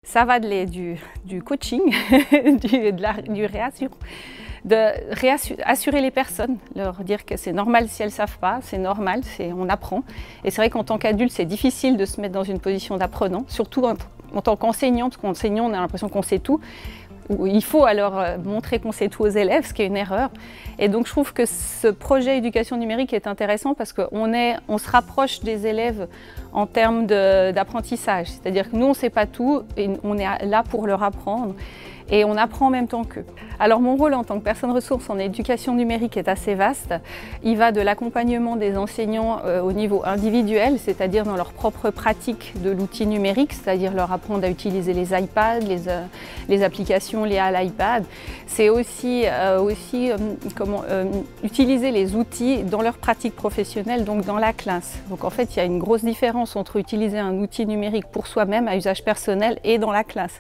Ça va du coaching, assurer les personnes, leur dire que c'est normal si elles ne savent pas, c'est normal, on apprend. Et c'est vrai qu'en tant qu'adulte, c'est difficile de se mettre dans une position d'apprenant, surtout en tant qu'enseignant, parce qu'enseignant, on a l'impression qu'on sait tout. Il faut alors montrer qu'on sait tout aux élèves, ce qui est une erreur. Et donc je trouve que ce projet éducation numérique est intéressant parce qu'on se rapproche des élèves en termes d'apprentissage. C'est-à-dire que nous, on ne sait pas tout et on est là pour leur apprendre. Et on apprend en même temps qu'eux. Alors mon rôle en tant que personne ressource en éducation numérique est assez vaste. Il va de l'accompagnement des enseignants au niveau individuel, c'est-à-dire dans leur propre pratique de l'outil numérique, c'est-à-dire leur apprendre à utiliser les iPads, les applications liées à l'iPad. C'est aussi, utiliser les outils dans leur pratique professionnelle, donc dans la classe. Donc en fait, il y a une grosse différence entre utiliser un outil numérique pour soi-même à usage personnel et dans la classe.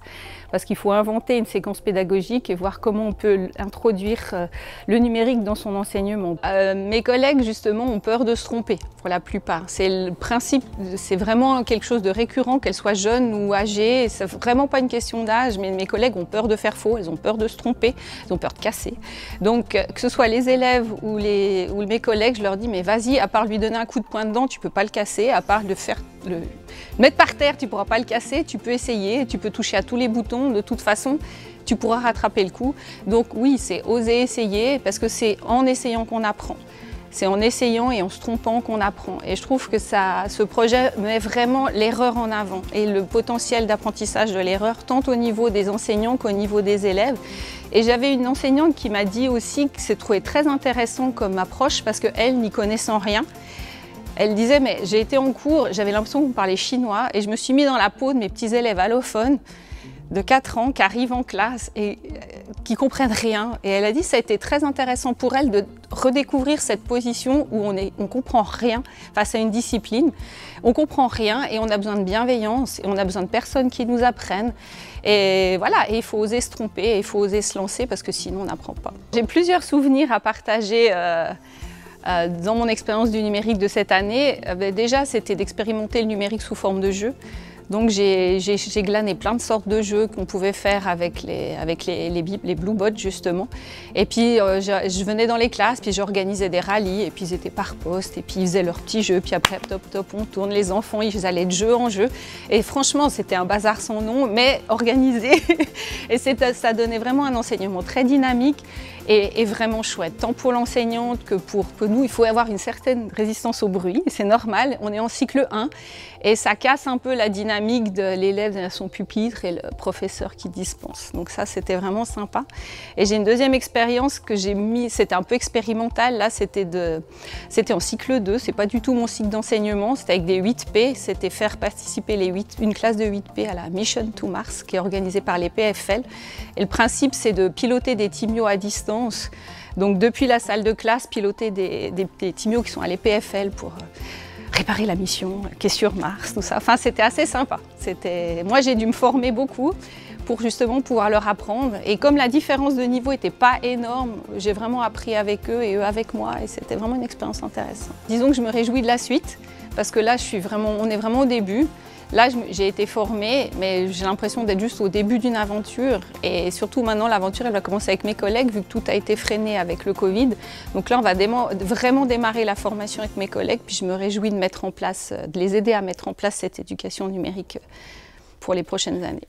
Parce qu'il faut inventer une séquence pédagogique et voir comment on peut introduire le numérique dans son enseignement. Mes collègues, justement, ont peur de se tromper, pour la plupart. C'est le principe, c'est vraiment quelque chose de récurrent, qu'elles soient jeunes ou âgées. C'est vraiment pas une question d'âge, mais mes collègues ont peur de faire faux, elles ont peur de se tromper, elles ont peur de casser. Donc, que ce soit les élèves ou mes collègues, je leur dis, mais vas-y, à part lui donner un coup de poing dedans, tu peux pas le casser, à part le mettre par terre, tu pourras pas le casser, tu peux essayer, tu peux toucher à tous les boutons, de toute façon, tu pourras rattraper le coup. Donc oui, c'est oser essayer, parce que c'est en essayant qu'on apprend. C'est en essayant et en se trompant qu'on apprend. Et je trouve que ce projet met vraiment l'erreur en avant et le potentiel d'apprentissage de l'erreur, tant au niveau des enseignants qu'au niveau des élèves. Et j'avais une enseignante qui m'a dit aussi que c'est trouvé très intéressant comme approche parce qu'elle, n'y connaissant rien, elle disait, mais j'ai été en cours, j'avais l'impression qu'on parlait chinois et je me suis mis dans la peau de mes petits élèves allophones de 4 ans qui arrivent en classe et qui comprennent rien. Et elle a dit que ça a été très intéressant pour elle de redécouvrir cette position où on comprend rien face à une discipline. On comprend rien et on a besoin de bienveillance et on a besoin de personnes qui nous apprennent. Et voilà, et il faut oser se tromper et il faut oser se lancer parce que sinon on n'apprend pas. J'ai plusieurs souvenirs à partager dans mon expérience du numérique de cette année. Déjà, c'était d'expérimenter le numérique sous forme de jeu. Donc j'ai glané plein de sortes de jeux qu'on pouvait faire avec les Bluebots justement. Et puis je venais dans les classes, puis j'organisais des rallyes, et puis ils étaient par poste, et puis ils faisaient leurs petits jeux, puis après top, on tourne les enfants, ils allaient de jeu en jeu. Et franchement, c'était un bazar sans nom, mais organisé. Et ça donnait vraiment un enseignement très dynamique et vraiment chouette, tant pour l'enseignante que pour nous. Il faut avoir une certaine résistance au bruit, c'est normal, on est en cycle 1, et ça casse un peu la dynamique de l'élève à son pupitre et le professeur qui dispense. Donc ça, c'était vraiment sympa. Et j'ai une deuxième expérience que j'ai mis, c'était un peu expérimental, là c'était en cycle 2, c'est pas du tout mon cycle d'enseignement, c'était avec des 8P, c'était faire participer une classe de 8P à la Mission to Mars, qui est organisée par les PFL. Et le principe, c'est de piloter des timios à distance. Donc depuis la salle de classe, piloter des timios qui sont à l'EPFL pour réparer la mission qui est sur Mars, tout ça. Enfin, c'était assez sympa. Moi, j'ai dû me former beaucoup pour justement pouvoir leur apprendre. Et comme la différence de niveau n'était pas énorme, j'ai vraiment appris avec eux et eux avec moi. Et c'était vraiment une expérience intéressante. Disons que je me réjouis de la suite, parce que là, on est vraiment au début. Là, j'ai été formée, mais j'ai l'impression d'être juste au début d'une aventure. Et surtout maintenant, l'aventure, elle va commencer avec mes collègues, vu que tout a été freiné avec le Covid. Donc là, on va vraiment démarrer la formation avec mes collègues. Puis je me réjouis de les aider à mettre en place cette éducation numérique pour les prochaines années.